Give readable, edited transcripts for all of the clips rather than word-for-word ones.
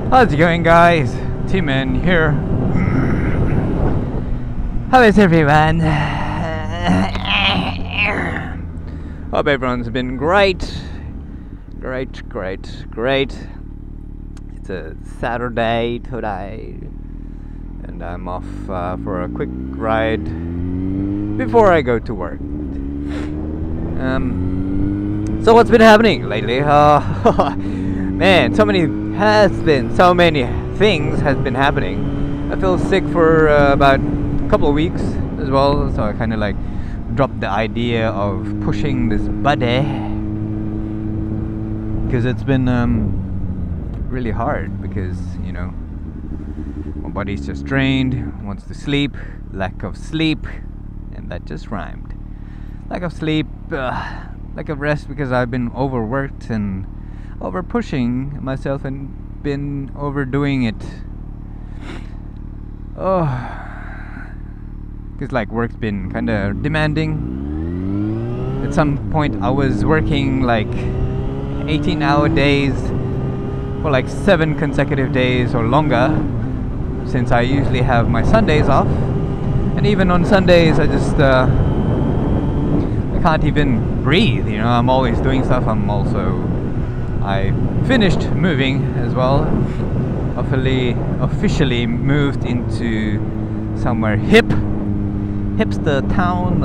How's it going, guys? T-Man here. How is everyone? Hope everyone's been great. Great. It's a Saturday today, and I'm off for a quick ride before I go to work. So what's been happening lately? Man, so many things has been happening. I feel sick for about a couple of weeks as well, so I kind of like dropped the idea of pushing this body because it's been really hard because, you know, my body's just drained, wants to sleep, lack of sleep, and that just rhymed. Lack of sleep, lack of rest because I've been overworked and over pushing myself and been overdoing it. Oh, because like work's been kind of demanding. At some point I was working like 18-hour days for like 7 consecutive days or longer, since I usually have my Sundays off. And even on Sundays I just I can't even breathe, you know. I'm always doing stuff. I finished moving as well. Officially moved into somewhere hipster town,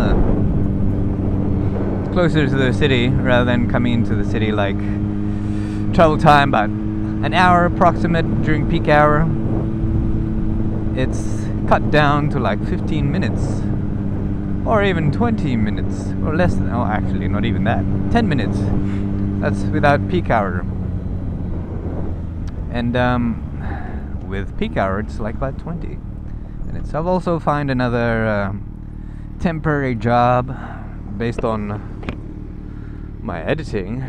closer to the city rather than coming into the city. Like travel time about an hour approximate during peak hour. It's cut down to like 15 minutes or even 20 minutes or less than, oh actually not even that, 10 minutes. That's without peak hour. And with peak hour it's like about 20 minutes. I've also found another temporary job based on my editing.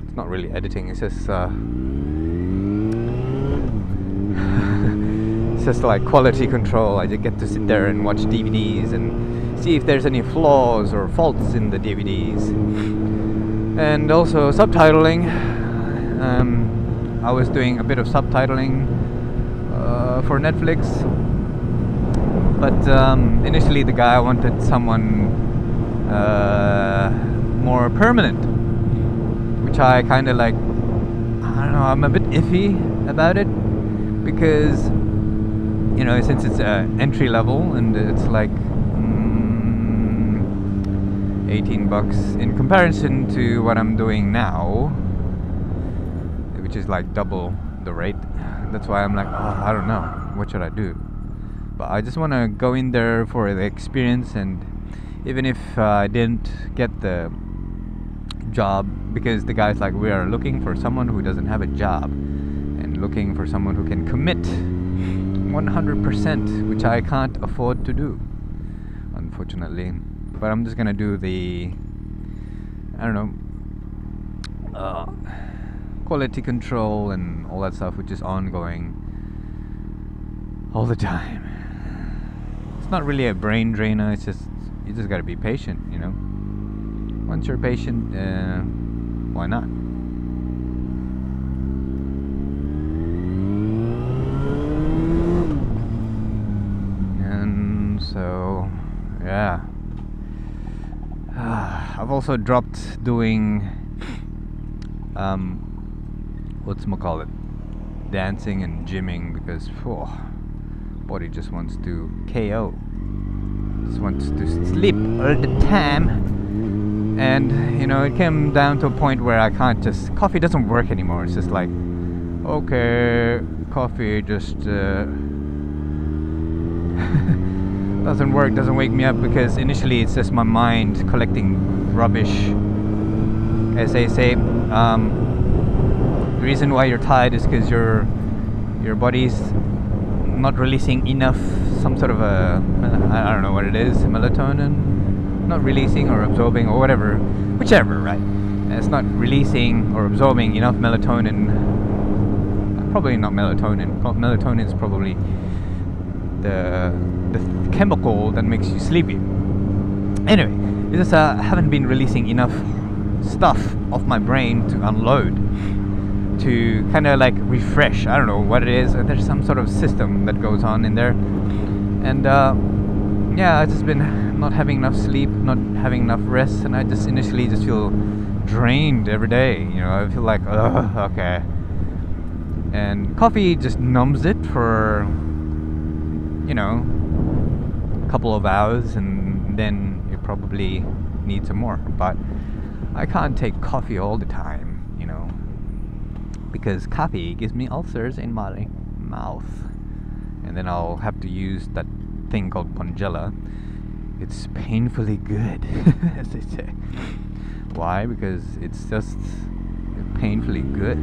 It's not really editing, it's just it's just like quality control. I just get to sit there and watch DVDs and see if there's any flaws or faults in the DVDs. And also subtitling. I was doing a bit of subtitling for Netflix, but initially the guy wanted someone more permanent, which I kind of like, I don't know, I'm a bit iffy about it because, you know, since it's entry level and it's like $18 in comparison to what I'm doing now, which is like double the rate. That's why I'm like, oh, I don't know, what should I do? But I just want to go in there for the experience, and even if I didn't get the job, because the guy's like, we are looking for someone who doesn't have a job and looking for someone who can commit 100%, which I can't afford to do, unfortunately. But I'm just gonna do the, I don't know, quality control and all that stuff, which is ongoing all the time. It's not really a brain drainer, it's just, you just gotta be patient, you know. Once you're patient, why not? And so, yeah. I've also dropped doing whatchamacallit, dancing and gymming, because body just wants to KO, just wants to sleep all the time. And you know, it came down to a point where I can't just, coffee doesn't work anymore. It's just like, okay, coffee just doesn't work, doesn't wake me up, because initially it's just my mind collecting rubbish, as they say. The reason why you're tired is because your body's not releasing enough, some sort of a, I don't know what it is, melatonin, not releasing or absorbing or whatever, whichever, right? It's not releasing or absorbing enough melatonin. Probably not melatonin. Melatonin is probably the chemical that makes you sleepy. Anyway, it's just I haven't been releasing enough stuff off my brain to unload. to kind of like refresh. I don't know what it is. There's some sort of system that goes on in there, and yeah, I've just been not having enough sleep, not having enough rest, and I just initially just feel drained every day. You know, I feel like, okay. And coffee just numbs it for, you know, a couple of hours, and then you probably need some more. But I can't take coffee all the time, you know, because coffee gives me ulcers in my mouth, and then I'll have to use that thing called Pongella. It's painfully good, as they say. Why? Because it's just painfully good.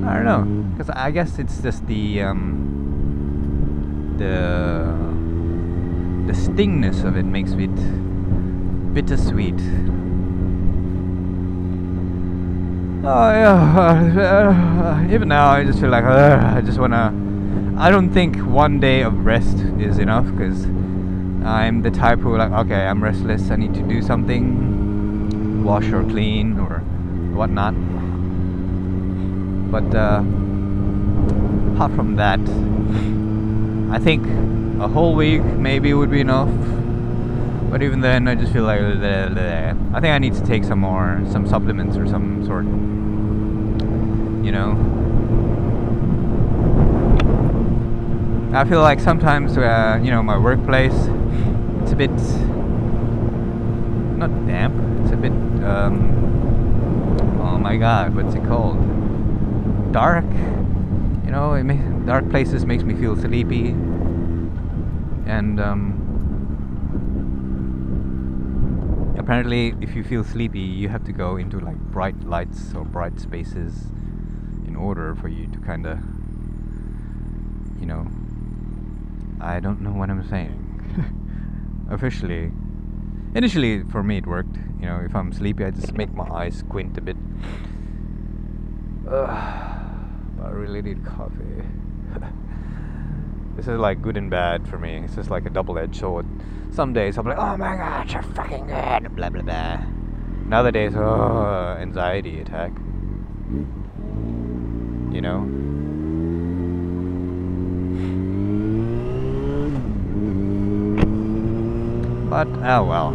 I don't know, because I guess it's just the stingness of it makes it bittersweet. Oh yeah, even now I just feel like I just wanna. I don't think one day of rest is enough, because I'm the type who like, okay, I'm restless, I need to do something, wash or clean or whatnot. But apart from that, I think a whole week maybe would be enough. But even then, I just feel like I think I need to take some supplements or some sort. You know, I feel like sometimes, you know, my workplace, it's a bit not damp. It's a bit oh my God, what's it called? Dark. You know, dark places makes me feel sleepy, and apparently if you feel sleepy you have to go into like bright lights or bright spaces in order for you to kind of, you know, I don't know what I'm saying. Initially for me it worked. You know, if I'm sleepy I just make my eyes squint a bit. I really need coffee. This is like good and bad for me. It's just like a double-edged sword. Some days I'm like, oh my God, you're fucking good, blah blah blah. And other days, oh, anxiety attack. You know? But, oh well.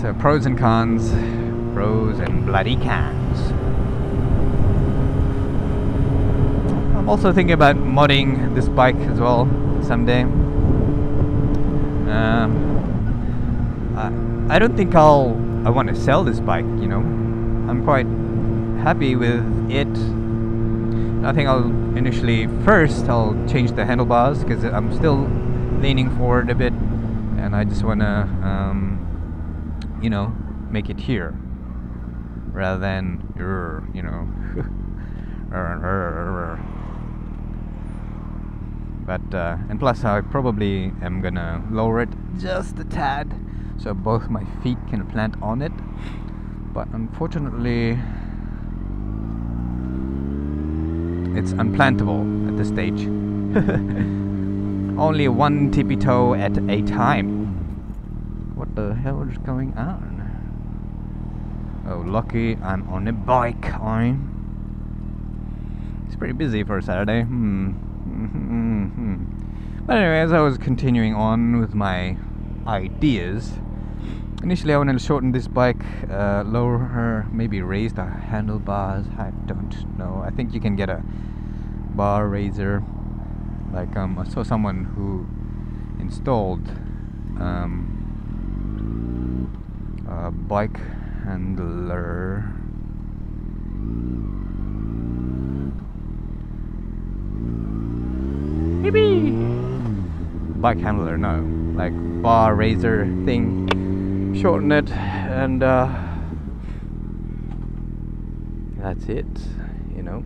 So pros and cons. Pros and bloody cons. I'm also thinking about modding this bike as well someday. I don't think I want to sell this bike, you know. I'm quite happy with it. I think I'll I'll change the handlebars, because I'm still leaning forward a bit, and I just want to, you know, make it here rather than, you know. But and plus I probably am gonna lower it just a tad so both my feet can plant on it, but unfortunately it's unplantable at this stage. Only one tippy toe at a time. What the hell is going on? Oh, lucky I'm on a bike. It's pretty busy for a Saturday. But anyways, I was continuing on with my ideas. Initially I wanted to shorten this bike, lower her, maybe raise the handlebars. I don't know. I think you can get a bar raiser. Like I saw someone who installed a bike handler. Maybe bike handler, no, like bar raiser thing. Shorten it, and that's it, you know.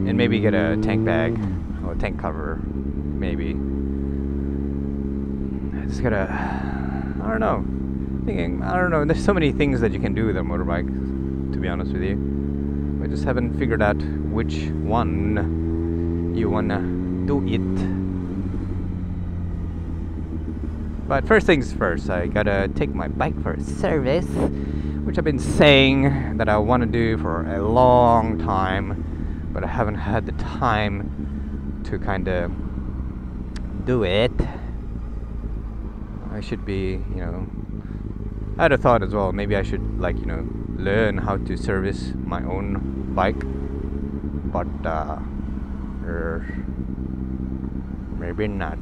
And maybe get a tank bag or tank cover, maybe. I just gotta, I don't know. Thinking, I don't know. There's so many things that you can do with a motorbike, to be honest with you. I just haven't figured out which one you wanna do it. But first things first, I gotta take my bike for a service, which I've been saying that I want to do for a long time, but I haven't had the time to kind of do it. I should be, I had a thought as well, maybe I should, like, learn how to service my own bike, but maybe not.